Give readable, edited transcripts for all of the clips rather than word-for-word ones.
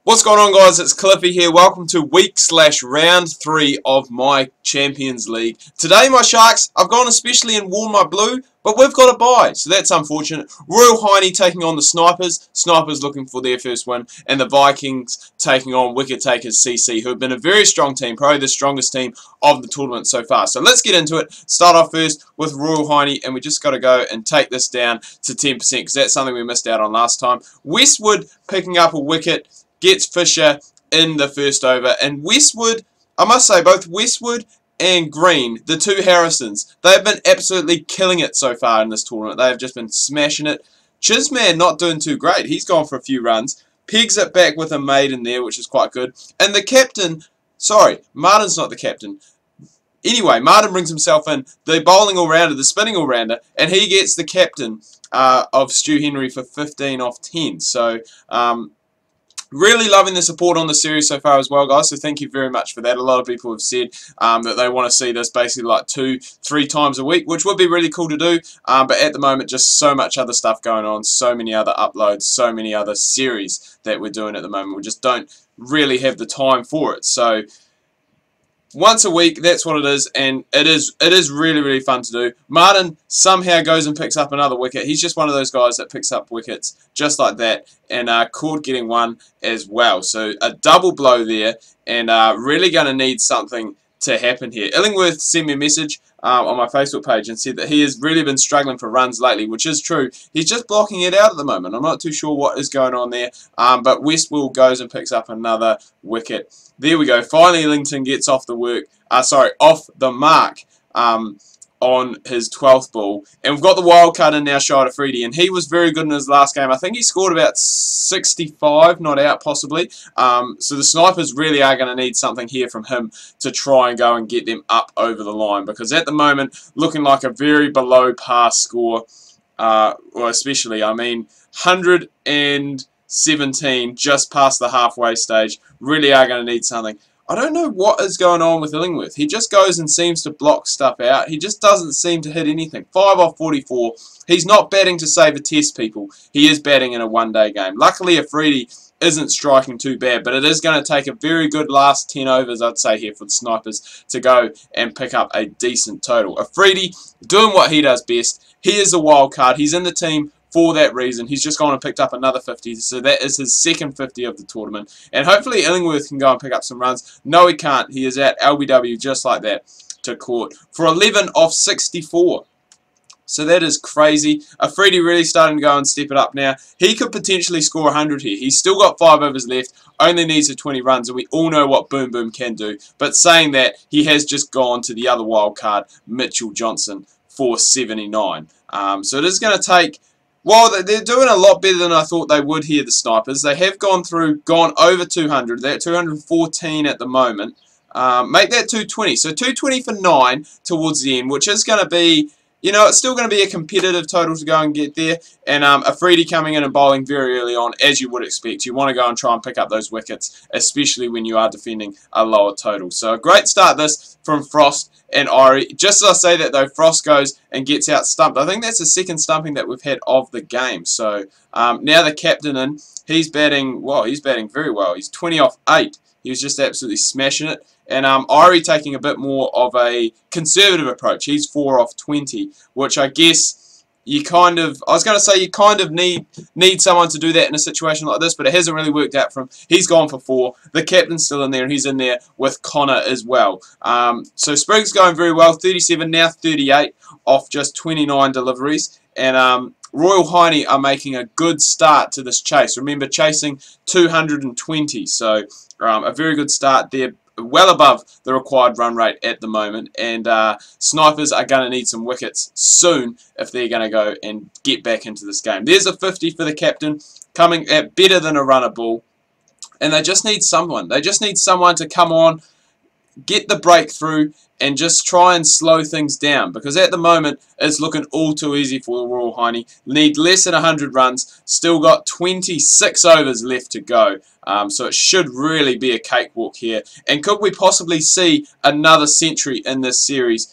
What's going on, guys? It's Cliffy here. Welcome to week/round 3 of my Champions League. Today, my Sharks, I've gone especially and worn my blue, but we've got a bye, so that's unfortunate. Royal Heiney taking on the Snipers. Snipers looking for their first win, and the Vikings taking on Wicket takers CC, who have been a very strong team, probably the strongest team of the tournament so far. So let's get into it. Start off first with Royal Heiney, and we just got to go and take this down to 10% because that's something we missed out on last time. Westwood picking up a wicket. Gets Fisher in the first over. And Westwood, I must say, both Westwood and Green, the two Harrisons, they've been absolutely killing it so far in this tournament. They've just been smashing it. Chisman not doing too great. He's gone for a few runs. Pegs it back with a maiden there, which is quite good. And the captain, sorry, Martin's not the captain. Anyway, Martin brings himself in, the bowling all-rounder, the spinning all-rounder, and he gets the captain of Stu Henry for 15 off 10. So, really loving the support on the series so far as well, guys, so thank you very much for that. A lot of people have said that they want to see this basically like 2-3 times a week, which would be really cool to do, but at the moment just so much other stuff going on, so many other uploads, so many other series that we're doing at the moment. We just don't really have the time for it. So once a week, that's what it is, and it is really, really fun to do. Martin somehow goes and picks up another wicket. He's just one of those guys that picks up wickets just like that, and caught getting one as well. So a double blow there, and really going to need something to happen here. Illingworth sent me a message on my Facebook page and said that he has really been struggling for runs lately, which is true. He's just blocking it out at the moment. I'm not too sure what is going on there, but Westwood goes and picks up another wicket. There we go. Finally, Illington gets off the off the mark on his 12th ball. And we've got the wild card in now, Shia Freddie, and he was very good in his last game. I think he scored about 65, not out possibly. So the Snipers really are going to need something here from him to try and go and get them up over the line, because at the moment, looking like a very below par score, well, especially, I mean, 117 just past the halfway stage, really are going to need something. I don't know what is going on with Illingworth. He just goes and seems to block stuff out. He just doesn't seem to hit anything. 5 off 44. He's not batting to save a test, people. He is batting in a one-day game. Luckily, Afridi isn't striking too bad, but it is going to take a very good last 10 overs, I'd say, here for the Snipers to go and pick up a decent total. Afridi doing what he does best. He is a wild card. He's in the team for that reason. He's just gone and picked up another 50, so that is his second 50 of the tournament. And hopefully Illingworth can go and pick up some runs. No, he can't. He is at LBW just like that to court for 11 off 64. So that is crazy. Afridi really starting to go and step it up now. He could potentially score 100 here. He's still got 5 overs left, only needs the 20 runs, and we all know what Boom Boom can do. But saying that, he has just gone to the other wild card, Mitchell Johnson, for 79. So it is going to take... Well, they're doing a lot better than I thought they would here, the Snipers. They have gone over 200. They're at 214 at the moment. Make that 220. So 220 for 9 towards the end, which is going to be, you know, it's still going to be a competitive total to go and get there. And Afridi coming in and bowling very early on, as you would expect. You want to go and try and pick up those wickets, especially when you are defending a lower total. So a great start this from Frost and Ori. Just as I say that, though, Frost goes and gets out stumped. I think that's the second stumping that we've had of the game. So now the captain in. He's batting, well, he's batting very well. He's 20 off 8. He was just absolutely smashing it. And Ori taking a bit more of a conservative approach. He's 4 off 20, which I guess you kind of, I was going to say you kind of need someone to do that in a situation like this, but it hasn't really worked out for him. He's gone for 4. The captain's still in there, and he's in there with Connor as well. So Spriggs going very well, 37, now 38 off just 29 deliveries. And Royal Heiney are making a good start to this chase. Remember, chasing 220, so a very good start there. Well above the required run rate at the moment, and Snipers are going to need some wickets soon if they're going to go and get back into this game. There's a 50 for the captain, coming at better than a runner ball, and they just need someone. They just need someone to come on, get the breakthrough, and just try and slow things down, because at the moment it's looking all too easy for the Royal Heiney. Need less than 100 runs, still got 26 overs left to go, so it should really be a cakewalk here. And could we possibly see another century in this series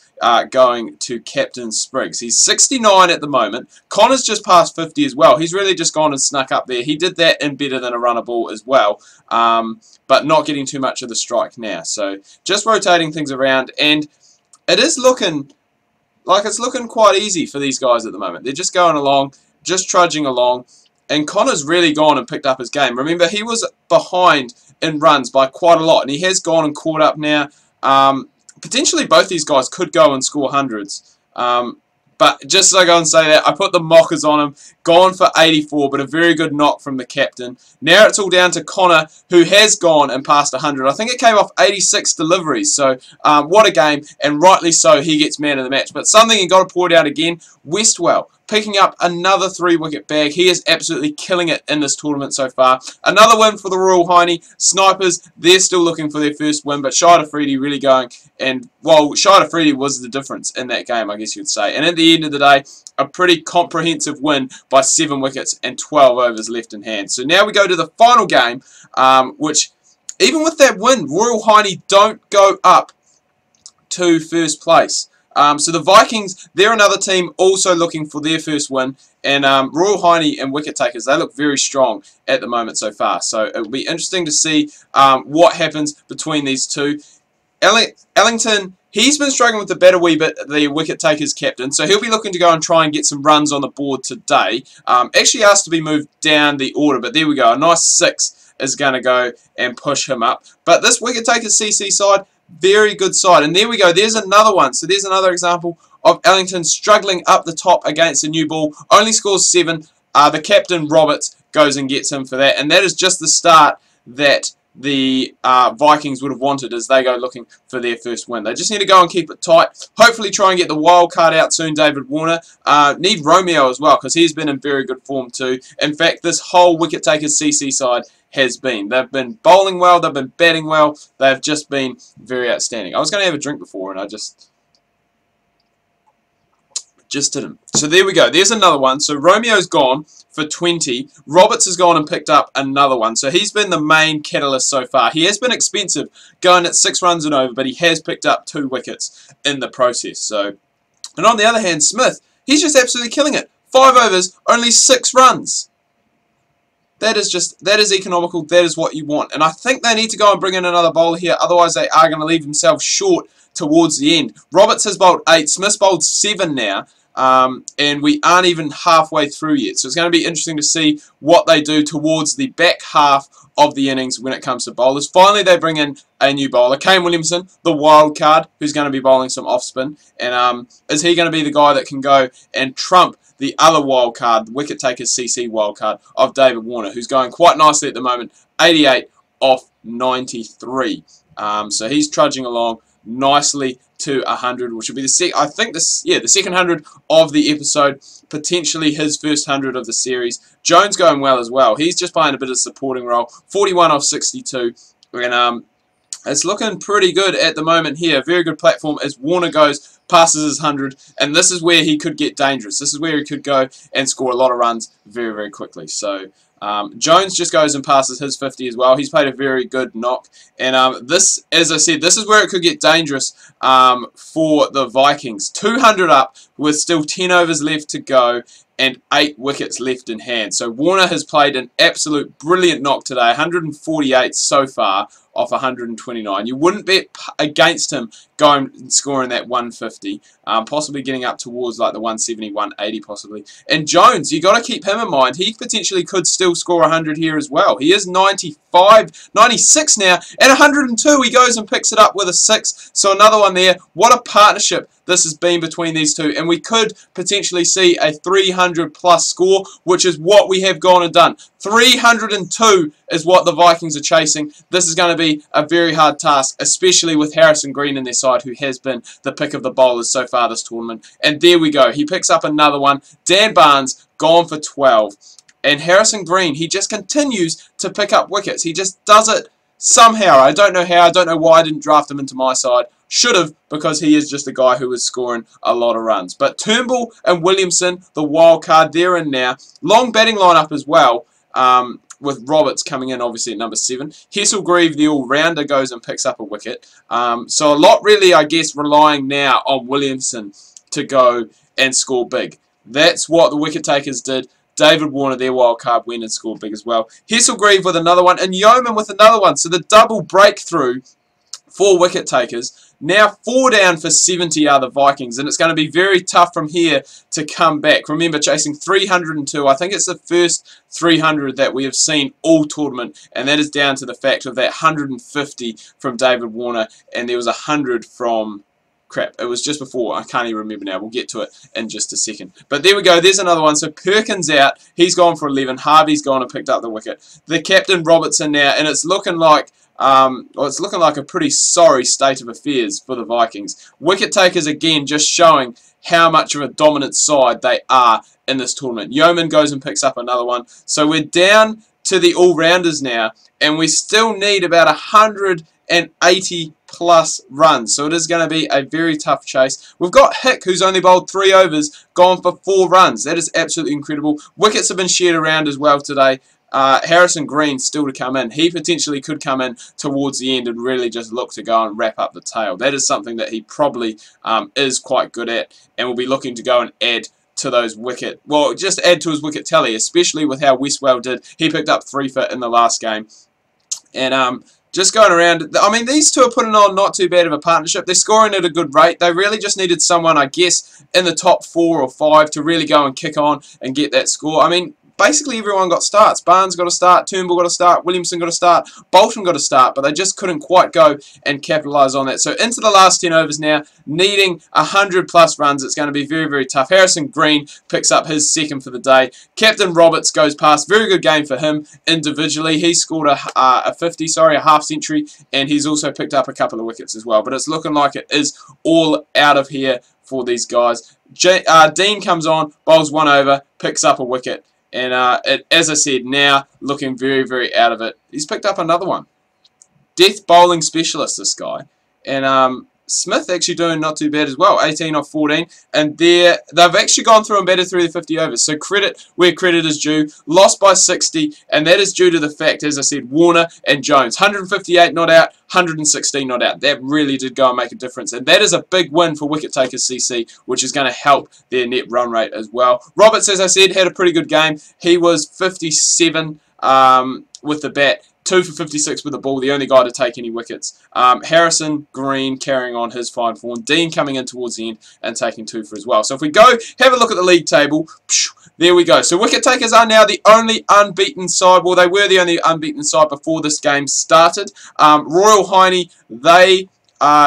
going to Captain Spriggs. He's 69 at the moment. Connor's just past 50 as well. He's really just gone and snuck up there. He did that in better than a runner ball as well, but not getting too much of the strike now. So just rotating things around, and it is looking like it's looking quite easy for these guys at the moment. They're just going along, just trudging along, and Connor's really gone and picked up his game. Remember, he was behind in runs by quite a lot, and he has gone and caught up now. Potentially both these guys could go and score hundreds. But just as I go and say that, I put the mockers on him. Gone for 84, but a very good knock from the captain. Now it's all down to Connor, who has gone and passed 100. I think it came off 86 deliveries. So what a game, and rightly so, he gets man of the match. But something he got to pour it out again, Westwell, picking up another 3-wicket bag. He is absolutely killing it in this tournament so far. Another win for the Royal Heiney. Snipers, they're still looking for their first win, but Shida Freedy really going. And, well, Shida Freedy was the difference in that game, I guess you'd say. And at the end of the day, a pretty comprehensive win by 7 wickets and 12 overs left in hand. So now we go to the final game, which, even with that win, Royal Heiney don't go up to first place. So the Vikings, they're another team also looking for their first win. And Royal Heiney and Wicket Takers, they look very strong at the moment so far. So it will be interesting to see what happens between these two. Ellington, he's been struggling with the bat a wee bit, the Wicket Takers captain. So he'll be looking to go and try and get some runs on the board today. Actually asked to be moved down the order, but there we go. A nice 6 is going to go and push him up. But this Wicket Takers CC side, very good side. And there we go. There's another one. So there's another example of Ellington struggling up the top against a new ball. Only scores 7. The captain, Roberts, goes and gets him for that. And that is just the start that the Vikings would have wanted as they go looking for their first win. They just need to go and keep it tight. Hopefully try and get the wild card out soon, David Warner. Need Romeo as well, because he's been in very good form too. In fact, this whole Wicket Takers CC side has been. They've been bowling well, they've been batting well, they've just been very outstanding. I was going to have a drink before and I just didn't. So there we go. There's another one. So Romeo's gone for 20. Roberts has gone and picked up another one. So he's been the main catalyst so far. He has been expensive, going at 6 runs and over, but he has picked up 2 wickets in the process. So, and on the other hand, Smith, he's just absolutely killing it. 5 overs, only 6 runs. That is economical. That is what you want. And I think they need to go and bring in another bowler here. Otherwise, they are going to leave themselves short towards the end. Roberts has bowled 8. Smith's bowled 7 now. And we aren't even halfway through yet. So it's going to be interesting to see what they do towards the back half of the innings when it comes to bowlers. Finally, they bring in a new bowler, Kane Williamson, the wild card, who's going to be bowling some off spin. And is he going to be the guy that can go and trump the other wild card, the Wicket Takers CC wild card of David Warner, who's going quite nicely at the moment, 88 off 93. So he's trudging along nicely to 100, which will be the second 100 of the episode, potentially his first 100 of the series. Jones going well as well. He's just playing a bit of supporting role, 41 off 62, and it's looking pretty good at the moment here. Very good platform as Warner goes, passes his 100, and this is where he could get dangerous. This is where he could go and score a lot of runs very, very quickly. So Jones just goes and passes his 50 as well. He's played a very good knock. And this, as I said, this is where it could get dangerous for the Vikings. 200 up with still 10 overs left to go and 8 wickets left in hand. So Warner has played an absolute brilliant knock today. 148 so far off 129. You wouldn't bet against him going and scoring that 150. Possibly getting up towards like the 170, 180 possibly. And Jones, you got to keep him in mind. He potentially could still score 100 here as well. He is 95, 96 now, and 102. He goes and picks it up with a 6. So another one there. What a partnership this has been between these two, and we could potentially see a 300 plus score, which is what we have gone and done. 302 is what the Vikings are chasing. This is going to be a very hard task, especially with Harrison Green in their side, who has been the pick of the bowlers so far this tournament. And there we go. He picks up another one. Dan Barnes gone for 12. And Harrison Green, he just continues to pick up wickets. He just does it somehow. I don't know how. I don't know why I didn't draft him into my side. Should have, because he is just a guy who is scoring a lot of runs. But Turnbull and Williamson, the wild card, they're in now. Long batting lineup as well. with Roberts coming in obviously at number 7. Hesselgreave, the all-rounder, goes and picks up a wicket. So a lot really, I guess, relying now on Williamson to go and score big. That's what the wicket takers did. David Warner, their wild card, went and scored big as well. Hesselgreave with another one, and Yeoman with another one. So the double breakthrough for wicket takers. Now 4 down for 70 are the Vikings, and it's going to be very tough from here to come back. Remember, chasing 302. I think it's the first 300 that we have seen all tournament, and that is down to the fact of that 150 from David Warner, and there was 100 from... Crap, it was just before. I can't even remember now. We'll get to it in just a second. But there we go. There's another one. So Perkins out. He's gone for 11. Harvey's gone and picked up the wicket. The captain Robertson now, and it's looking like it's looking like a pretty sorry state of affairs for the Vikings. Wicket takers again just showing how much of a dominant side they are in this tournament. Yeoman goes and picks up another one. So we're down to the all-rounders now, and we still need about 180 plus runs, so it is going to be a very tough chase. We've got Hick, who's only bowled 3 overs, gone for 4 runs. That is absolutely incredible. Wickets have been shared around as well today. Harrison Green still to come in. He potentially could come in towards the end and really just look to go and wrap up the tail. That is something that he probably is quite good at, and will be looking to go and add to those wicket, well, just add to his wicket tally, especially with how Westwell did. He picked up 3 for in the last game, and just going around, I mean, these two are putting on not too bad of a partnership. They're scoring at a good rate. They really just needed someone, I guess, in the top 4 or 5 to really go and kick on and get that score. I mean, basically everyone got starts. Barnes got a start, Turnbull got a start, Williamson got a start, Bolton got a start, but they just couldn't quite go and capitalise on that. So into the last 10 overs now, needing 100 plus runs. It's going to be very, very tough. Harrison Green picks up his second for the day. Captain Roberts goes past. Very good game for him individually. He scored a half century, and he's also picked up a couple of wickets as well. But it's looking like it is all out of here for these guys. Dean comes on, bowls 1 over, picks up a wicket. And as I said, now looking very, very out of it. He's picked up another one. Death bowling specialist, this guy. And Smith actually doing not too bad as well. 18 off 14. And they've actually gone through and batted through the 50 overs. So credit where credit is due. Lost by 60. And that is due to the fact, as I said, Warner and Jones. 158 not out. 116 not out. That really did go and make a difference. And that is a big win for wicket takers CC, which is going to help their net run rate as well. Roberts, as I said, had a pretty good game. He was 57 with the bat. 2 for 56 with the ball, the only guy to take any wickets. Harrison Green carrying on his fine form. Dean coming in towards the end and taking 2 for as well. So if we go, have a look at the league table, there we go. So wicket takers are now the only unbeaten side. Well, they were the only unbeaten side before this game started. Royal Heiney, they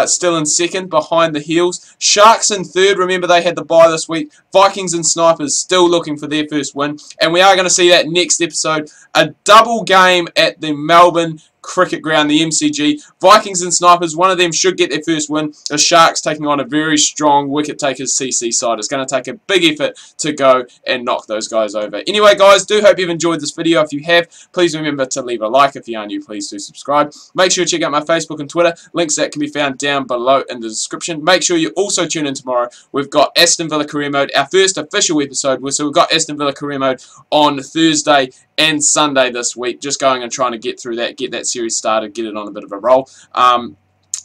still in second, behind the heels. Sharks in third. Remember, they had the bye this week. Vikings and Snipers still looking for their first win. And we are going to see that next episode. A double game at the Melbourne Cricket Ground, the MCG. Vikings and Snipers, one of them should get their first win. The Sharks taking on a very strong wicket takers CC side. It's going to take a big effort to go and knock those guys over. Anyway, guys, do hope you've enjoyed this video. If you have, please remember to leave a like. If you are new, please do subscribe. Make sure you check out my Facebook and Twitter. Links that can be found down below in the description. Make sure you also tune in tomorrow. We've got Aston Villa Career Mode, our first official episode. So we've got Aston Villa Career Mode on Thursday and Sunday this week. Just going and trying to get through that, get that series started, get it on a bit of a roll.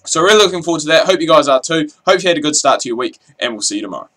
So really looking forward to that. Hope you guys are too. Hope you had a good start to your week, and we'll see you tomorrow.